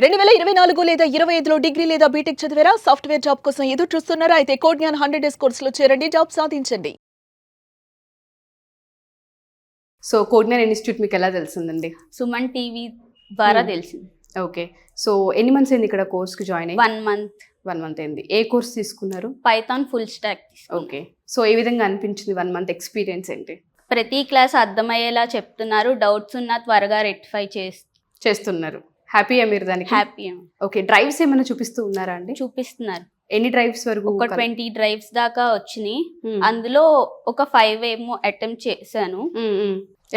2024 లేదా 25లో డిగ్రీ లేదా బీటెక్ చదివారా? సాఫ్ట్వేర్ జాబ్ కోసం ఎదురు చూస్తున్నారా? అయితే కోడ్జ్ఞాన్ 100 డేస్ కోర్సులో చేరండి, జాబ్ సాధించండి. సో కోడ్జ్ఞాన్ ఇన్స్టిట్యూట్ మీకు ఎలా తెలిసిందండి? సుమన్ టీవీ ద్వారా తెలిసింది. ఓకే. సో ఎన్ని మంత్స్ అయింది ఇక్కడ కోర్స్కి జాయిన్ అయ్యి? 1 month. 1 month అయింది. ఏ కోర్స్ తీసుకున్నారు? Python full stack. Okay. So ఏ విధంగా అనిపించింది 1 month ఎక్స్పీరియన్స్ ఏంటి? ప్రతి క్లాస్ అర్థమయ్యేలా చెప్తున్నారు, డౌట్స్ ఉన్నా త్వరగా రెక్టిఫై చేస్తున్నారు. హ్యాపీయా మీరు దానికి? Happy okay. డ్రైవ్స్ ఏమైనా చూపిస్తూ ఉన్నారా అండి? చూపిస్తున్నారు. ఎన్ని డ్రైవ్స్ వరకు? ఒక 20 డ్రైవ్స్ దాకా వచ్చినాయి. అందులో ఒక 5 ఏమో అటెంప్ట్ చేశాను.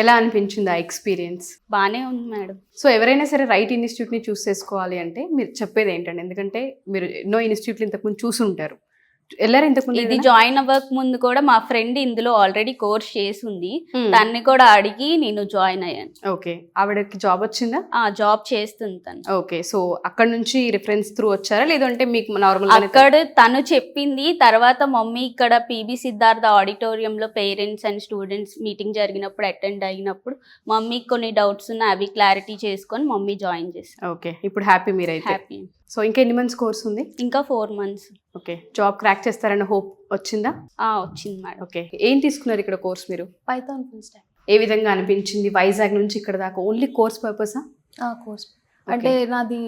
ఎలా అనిపించింది ఆ ఎక్స్పీరియన్స్? బానే ఉంది మేడం. సో ఎవరైనా సరే రైట్ ఇన్స్టిట్యూట్ ని చూస్ చేసుకోవాలి అంటే మీరు చెప్పేది ఏంటండి? ఎందుకంటే మీరు ఎన్నో ఇన్స్టిట్యూట్లు ఇంతకుముందు చూసి ఉంటారు. వెళ్ళారు ఇంతకుముందు? ఇది జాయిన్ అవ్వక ముందు కూడా మా ఫ్రెండ్ ఇందులో ఆల్రెడీ కోర్స్ చేసి ఉంది. తన్ని కూడా అడిగి నేను జాయిన్ అయ్యాను. ఓకే. ఆవిడకి జాబ్ వచ్చిందా? జాబ్ చేస్తుంది తను. ఓకే. సో అక్కడ నుంచి రిఫరెన్స్ త్రూ వచ్చారా లేదంటే మీకు నార్మల్? అక్కడ తను చెప్పింది. తర్వాత మమ్మీ ఇక్కడ పిబి సిద్ధార్థ ఆడిటోరియంలో పేరెంట్స్ అండ్ స్టూడెంట్స్ మీటింగ్ జరిగినప్పుడు అటెండ్ అయినప్పుడు మమ్మీకి కొన్ని డౌట్స్ ఉన్నాయి, అవి క్లారిటీ చేసుకొని మమ్మీ జాయిన్ చేశారు. ఓకే. ఇప్పుడు హ్యాపీ మీరైతే? హ్యాపీ. సో ఇంకా ఎన్ని మంత్స్ కోర్స్ ఉంది? ఇంకా 4 months. ఓకే. జాబ్ క్రాక్ చేస్తారన్న హోప్ వచ్చిందా? వచ్చింది మేడం. ఓకే. ఏం తీసుకున్నారు ఇక్కడ కోర్స్ మీరు? Python full stock. ఏ విధంగా అనిపించింది? వైజాగ్ నుంచి ఇక్కడ దాకా ఓన్లీ కోర్స్ పర్పసా? కోర్స్ అంటే నాది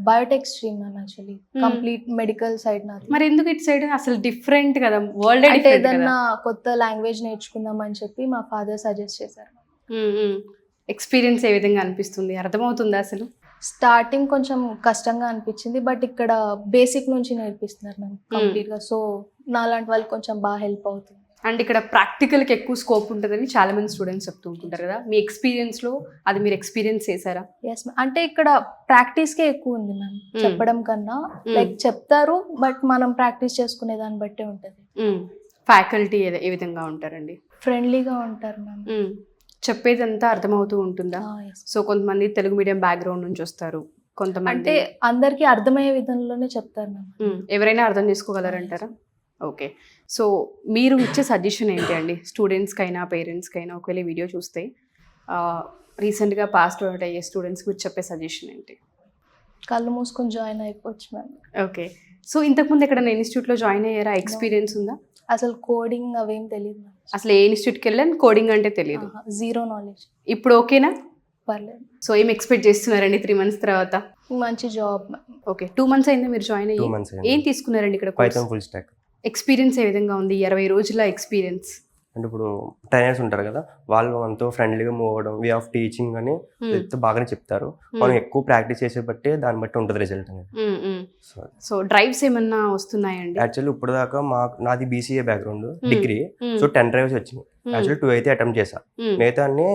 Biotech stream actually, complete medical side నాది. మరి ఎందుకు ఇటు సైడ్? అసలు డిఫరెంట్ కదా, వరల్డ్ అంటే ఏదన్నా కొత్త లాంగ్వేజ్ నేర్చుకుందాం అని చెప్పి మా ఫాదర్ సజెస్ట్ చేశారు. ఎక్స్పీరియన్స్ ఏ విధంగా అనిపిస్తుంది? అర్థమవుతుందా అసలు? స్టార్టింగ్ కొంచెం కష్టంగా అనిపించింది, బట్ ఇక్కడ బేసిక్ నుంచి నేర్పిస్తున్నారు మ్యామ్ కంప్లీట్ గా. సో నాలాంటి వాళ్ళకి కొంచెం బాగా హెల్ప్ అవుతుంది. అండ్ ఇక్కడ ప్రాక్టికల్కి ఎక్కువ స్కోప్ ఉంటుందని చాలా మంది స్టూడెంట్స్ చెప్తూ ఉంటుంటారు కదా, మీ ఎక్స్పీరియన్స్లో అది మీరు ఎక్స్పీరియన్స్ చేశారా? Yes ma'am. అంటే ఇక్కడ ప్రాక్టీస్కే ఎక్కువ ఉంది మ్యామ్ చెప్పడం కన్నా. లైక్ చెప్తారు, బట్ మనం ప్రాక్టీస్ చేసుకునే దాన్ని బట్టే ఉంటుంది. ఫ్యాకల్టీ ఏ విధంగా ఉంటారండి? ఫ్రెండ్లీగా ఉంటారు మ్యామ్. చెప్పేదంతా అర్థమవుతూ ఉంటుందా? సో కొంతమంది తెలుగు మీడియం బ్యాక్గ్రౌండ్ నుంచి వస్తారు, కొంతమంది అంటే అందరికీ అర్థమయ్యే విధంలోనే చెప్తారు మ్యామ్. ఎవరైనా అర్థం చేసుకోగలరంటారా? ఓకే. సో మీరు ఇచ్చే సజెషన్ ఏంటి అండి స్టూడెంట్స్కైనా పేరెంట్స్కైనా? ఒకవేళ వీడియో చూస్తే రీసెంట్గా పాస్డ్ అవుట్ అయ్యే స్టూడెంట్స్కి మీరు చెప్పే సజెషన్ ఏంటి? కళ్ళు మూసుకొని జాయిన్ అయిపోవచ్చు మ్యామ్. ఓకే. సో ఇంతకుముందు ఎక్కడ ఇన్స్టిట్యూట్లో జాయిన్ అయ్యారా? ఎక్స్పీరియన్స్ ఉందా? అసలు కోడింగ్ అవేం తెలియదు మ్యామ్. అసలు ఏ ఇన్స్టిట్యూట్కి వెళ్ళాను కోడింగ్ అంటే తెలియదు? Zero knowledge. ఇప్పుడు ఓకేనా? పర్లేదు. సో ఏం ఎక్స్పెక్ట్ చేస్తున్నారండి 3 months తర్వాత? మంచి జాబ్. ఓకే. 2 months అయిందా మీరు జాయిన్ అయ్యి? 2 months అయింది. ఏం తీసుకున్నారండి ఇక్కడ? Python full stock. ఎక్స్పీరియన్స్ ఏ విధంగా ఉంది? 20 రోజుల ఎక్స్పీరియన్స్. అంటే ఇప్పుడు ట్రైనర్స్ ఉంటారు కదా, వాళ్ళు మనతో ఫ్రెండ్లీగా మూవ్ అవ్వడం, వే ఆఫ్ టీచింగ్ అని బాగానే చెప్తారు. మనం ఎక్కువ ప్రాక్టీస్ చేసే బట్టి దాన్ని బట్టి ఉంటుంది రిజల్ట్ అనేది. సో డ్రైవ్స్ ఏమన్నా వస్తున్నాయండి? యాక్చువల్లీ ఇప్పుడు దాకా నాది BCA background, degree. So 10 drives వచ్చినాయి. యాక్చువల్లీ 2 అయితే అటెంప్ట్ చేశా, మిగతా అన్ని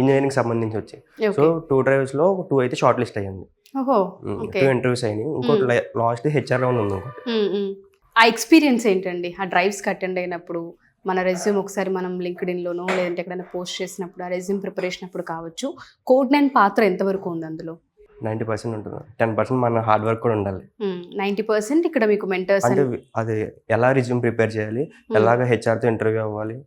ఇంజనీరింగ్ సంబంధించి వచ్చాయి. సో 2 drives లో 2 అయితే షార్ట్ లిస్ట్ అయ్యింది. 2 ఇంటర్వ్యూస్ అయినాయి. ఇంకోటి లాస్ట్ HR రౌండ్ ఉంది ఇంకోటి. ఆ ఎక్స్పీరియన్స్ ఏంటండి ఆ డ్రైవ్స్కి అటెండ్ అయినప్పుడు? మన రెజ్యూమ్ ఒకసారి మనం లింక్డ్ఇన్లోనో లేదంటే ఎక్కడైనా పోస్ట్ చేసినప్పుడు, ఆ రెజ్యూమ్ ప్రిపరేషన్ అప్పుడు కావచ్చు, కోడ్జ్ఞాన్ పాత్ర ఎంతవరకు ఉంది అందులో? 90% ఉంటుంది. 10% మన హార్డ్ వర్క్ కూడా ఉండాలి. 90% ఇక్కడ మీకు మెంటర్స్ అంటే అది ఎలా రిజ్యూమ్ ప్రిపేర్ చేయాలి, ఎలాగ హెచ్ఆర్తో ఇంటర్వ్యూ అవ్వాలి,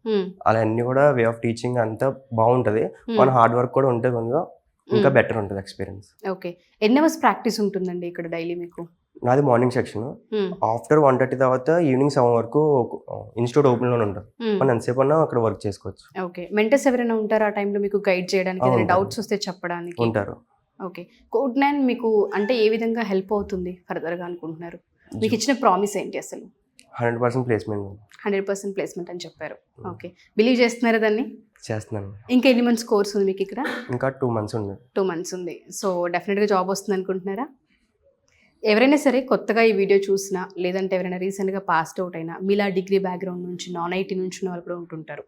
అలా అన్ని కూడా వే ఆఫ్ టీచింగ్ అంతా బాగుంటుంది. మన హార్డ్ వర్క్ కూడా ఉంటే కొంచెం ఇంకా బెటర్ ఉంటుంది ఎక్స్పీరియన్స్. ఓకే. ఎన్ని అవర్స్ ప్రాక్టీస్ ఉంటుందండి ఇక్కడ డైలీ మీకు? నాది మార్నింగ్ సెక్షన్. ఆఫ్టర్ 1:30 తర్వాత ఈవినింగ్ 7 వరకు ఇన్స్టిట్యూట్ ఓపెన్ లోనే ఉంటుంది. మనం ఎంతసేపు అన్నా అక్కడ వర్క్ చేసుకోవచ్చు. ఓకే. మెంటర్స్ ఎవరైనా ఉంటారు ఆ టైంలో మీకు గైడ్ చేయడానికి, డౌట్స్ వస్తే చెప్పడానికి? ఉంటారు. ఓకే. కోడ్జ్ఞాన్ మీకు అంటే ఏ విధంగా హెల్ప్ అవుతుంది ఫర్దర్గా అనుకుంటున్నారు? మీకు ఇచ్చిన ప్రామిస్ ఏంటి అసలు? 100% ప్లేస్మెంట్. 100% ప్లేస్మెంట్ అని చెప్పారు. ఓకే. బిలీవ్ చేస్తున్నారా దాన్ని? చేస్తున్నాను. ఇంకా ఎన్ని మంత్స్ కోర్స్ ఉంది మీకు ఇక్కడ? ఇంకా 2 months ఉంది. 2 months ఉంది. సో డెఫినెట్గా జాబ్ వస్తుంది అనుకుంటున్నారా? ఎవరైనా సరే కొత్తగా ఈ వీడియో చూసినా, లేదంటే ఎవరైనా రీసెంట్గా పాస్డ్ అవుట్ అయినా, మీలా డిగ్రీ బ్యాక్గ్రౌండ్ నుంచి, నాన్ ఐటీ నుంచి ఉన్న వాళ్ళు కూడా ఉంటుంటారు.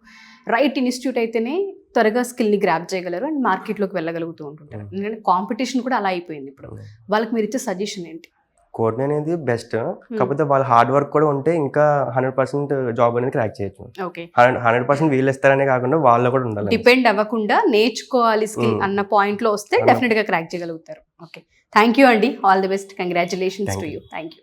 రైట్ ఇన్స్టిట్యూట్ అయితేనే త్వరగా స్కిల్ని గ్రాప్ చేయగలరు అండ్ మార్కెట్లోకి వెళ్ళగలుగుతూ ఉంటుంటారు. ఎందుకంటే కాంపిటీషన్ కూడా అలా అయిపోయింది ఇప్పుడు. వాళ్ళకి మీరు ఇచ్చే సజెషన్ ఏంటి? కోడ్జ్ఞాన్ అనేది బెస్ట్, కాకపోతే వాళ్ళ హార్డ్ వర్క్ కూడా ఉంటే ఇంకా 100% జాబ్ అనేది క్రాక్ చేయొచ్చు. ఓకే. 100% వీళ్ళు ఇస్తారనే కాకుండా వాళ్ళు కూడా ఉండాలి. డిపెండ్ అవ్వకుండా నేర్చుకోవాలి స్కిల్ అన్న పాయింట్లో వస్తే డెఫినెట్గా క్రాక్ చేయగలుగుతారు. ఓకే. థ్యాంక్ యూ అండి. All the best. Congratulations to you. Thank you.